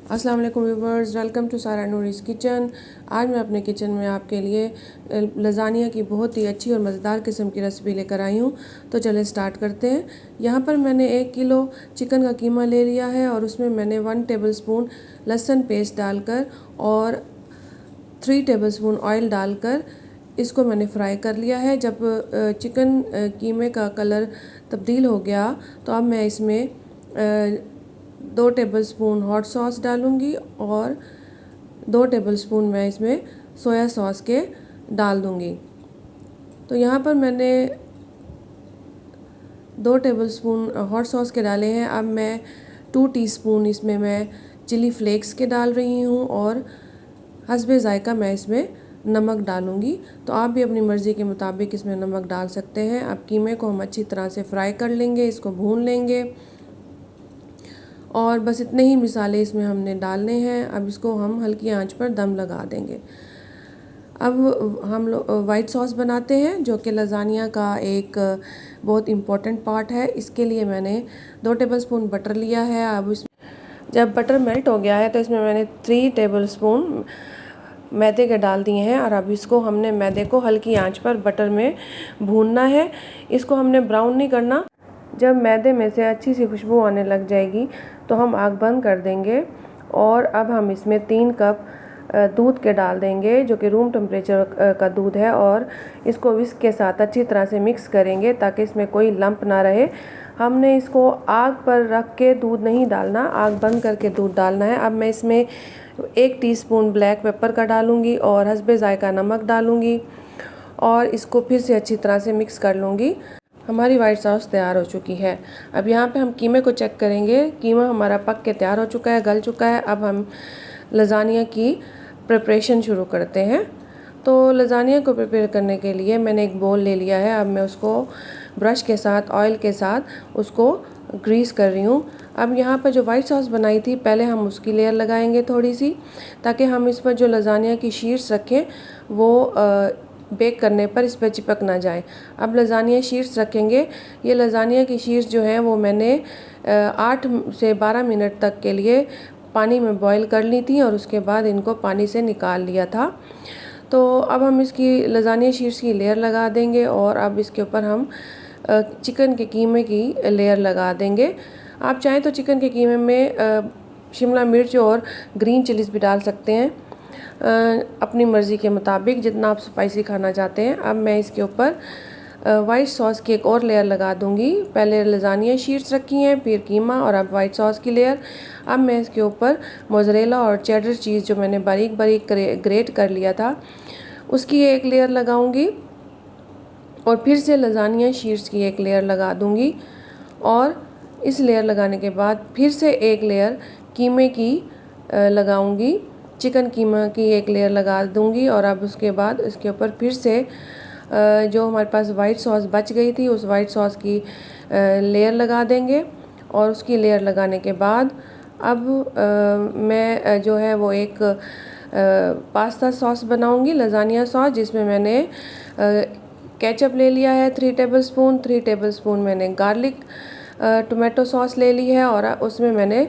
अस्सलाम वालेकुम viewers, welcome to सारा नूरीज़ किचन। आज मैं अपने किचन में आपके लिए लज़ानिया की बहुत ही अच्छी और मज़ेदार किस्म की रेसिपी लेकर आई हूँ। तो चले स्टार्ट करते हैं। यहाँ पर मैंने 1 किलो चिकन का कीमा ले लिया है और उसमें मैंने 1 टेबलस्पून लहसुन पेस्ट डालकर और 3 टेबलस्पून ऑयल डालकर इसको मैंने फ्राई कर लिया है। जब चिकन कीमे का कलर तब्दील हो गया तो अब मैं इसमें 2 टेबलस्पून हॉट सॉस डालूंगी और 2 टेबलस्पून मैं इसमें सोया सॉस के डाल दूंगी। तो यहाँ पर मैंने 2 टेबलस्पून हॉट सॉस के डाले हैं। अब मैं 2 टीस्पून इसमें मैं चिली फ्लेक्स के डाल रही हूँ और हस्बे ज़ायका मैं इसमें नमक डालूंगी। तो आप भी अपनी मर्ज़ी के मुताबिक इसमें नमक डाल सकते हैं। अब कीमे को हम अच्छी तरह से फ्राई कर लेंगे, इसको भून लेंगे और बस इतने ही मिसाले इसमें हमने डालने हैं। अब इसको हम हल्की आंच पर दम लगा देंगे। अब हम लोग वाइट सॉस बनाते हैं जो कि लज़ानिया का एक बहुत इम्पॉर्टेंट पार्ट है। इसके लिए मैंने 2 टेबलस्पून बटर लिया है। अब इस जब बटर मेल्ट हो गया है तो इसमें मैंने 3 टेबलस्पून मैदे के डाल दिए हैं और अब इसको हमने मैदे को हल्की आंच पर बटर में भूनना है। इसको हमने ब्राउन नहीं करना। जब मैदे में से अच्छी सी खुशबू आने लग जाएगी तो हम आग बंद कर देंगे और अब हम इसमें 3 कप दूध के डाल देंगे जो कि रूम टेम्परेचर का दूध है और इसको विस्क के साथ अच्छी तरह से मिक्स करेंगे ताकि इसमें कोई लंप ना रहे। हमने इसको आग पर रख के दूध नहीं डालना, आग बंद करके दूध डालना है। अब मैं इसमें 1 टीस्पून ब्लैक पेपर का डालूंगी और हस्बे ज़ायका नमक डालूंगी और इसको फिर से अच्छी तरह से मिक्स कर लूँगी। हमारी वाइट सॉस तैयार हो चुकी है। अब यहाँ पे हम कीमे को चेक करेंगे। कीमा हमारा पक के तैयार हो चुका है, गल चुका है। अब हम लज़ानिया की प्रिपरेशन शुरू करते हैं। तो लज़ानिया को प्रिपेयर करने के लिए मैंने एक बोल ले लिया है। अब मैं उसको ब्रश के साथ, ऑयल के साथ उसको ग्रीस कर रही हूँ। अब यहाँ पर जो वाइट सॉस बनाई थी पहले हम उसकी लेयर लगाएंगे थोड़ी सी, ताकि हम इस पर जो लज़ानिया की शीट्स रखें वो बेक करने पर इस पर चिपक ना जाए। अब लज़ानिया शीट्स रखेंगे। ये लज़ानिया की शीट्स जो हैं वो मैंने 8 से 12 मिनट तक के लिए पानी में बॉईल कर ली थी और उसके बाद इनको पानी से निकाल लिया था। तो अब हम इसकी लज़ानिया शीट्स की लेयर लगा देंगे और अब इसके ऊपर हम चिकन के कीमे की लेयर लगा देंगे। आप चाहें तो चिकन के कीमे में शिमला मिर्च और ग्रीन चिलीज़ भी डाल सकते हैं अपनी मर्ज़ी के मुताबिक, जितना आप स्पाइसी खाना चाहते हैं। अब मैं इसके ऊपर वाइट सॉस की एक और लेयर लगा दूंगी। पहले लज़ानिया शीट्स रखी हैं, फिर कीमा और अब वाइट सॉस की लेयर। अब मैं इसके ऊपर मोज़रेला और चेडर चीज़ जो मैंने बारीक बारीक ग्रेट कर लिया था उसकी एक लेयर लगाऊंगी और फिर से लज़ानिया शीट्स की एक लेयर लगा दूंगी और इस लेयर लगाने के बाद फिर से एक लेयर कीमे की लगाऊंगी, चिकन कीमा की एक लेयर लगा दूंगी और अब उसके बाद इसके ऊपर फिर से जो हमारे पास वाइट सॉस बच गई थी उस वाइट सॉस की लेयर लगा देंगे और उसकी लेयर लगाने के बाद अब मैं जो है वो एक पास्ता सॉस बनाऊंगी, लज़ानिया सॉस, जिसमें मैंने केचप ले लिया है 3 टेबलस्पून, 3 टेबलस्पून मैंने गार्लिक टोमेटो सॉस ले ली है और उसमें मैंने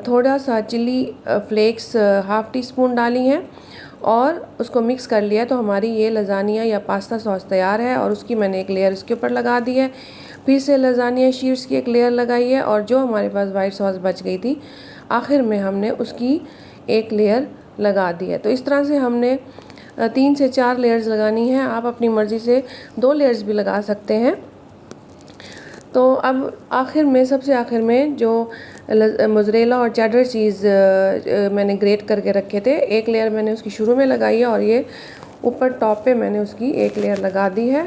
थोड़ा सा चिली फ्लेक्स ½ टीस्पून डाली हैं और उसको मिक्स कर लिया। तो हमारी ये लज़ानिया या पास्ता सॉस तैयार है और उसकी मैंने एक लेयर इसके ऊपर लगा दी है। फिर से लज़ानिया शीट्स की एक लेयर लगाई है और जो हमारे पास वाइट सॉस बच गई थी आखिर में हमने उसकी एक लेयर लगा दी है। तो इस तरह से हमने 3 से 4 लेयर्स लगानी है। आप अपनी मर्ज़ी से 2 लेयर्स भी लगा सकते हैं। तो अब आखिर में, सबसे आखिर में जो मोज़रेला और चेडर चीज़ मैंने ग्रेट करके रखे थे, एक लेयर मैंने उसकी शुरू में लगाई है और ये ऊपर टॉप पे मैंने उसकी एक लेयर लगा दी है।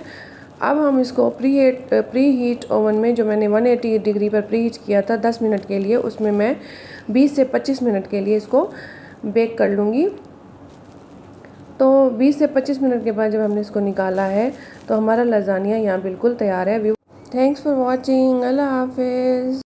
अब हम इसको प्री हीट ओवन में, जो मैंने 180 डिग्री पर प्री हीट किया था 10 मिनट के लिए, उसमें मैं 20 से 25 मिनट के लिए इसको बेक कर लूँगी। तो 20 से 25 मिनट के बाद जब हमने इसको निकाला है तो हमारा लज़ानिया यहाँ बिल्कुल तैयार है। Thanks for watching. अल्लाह हाफिज़।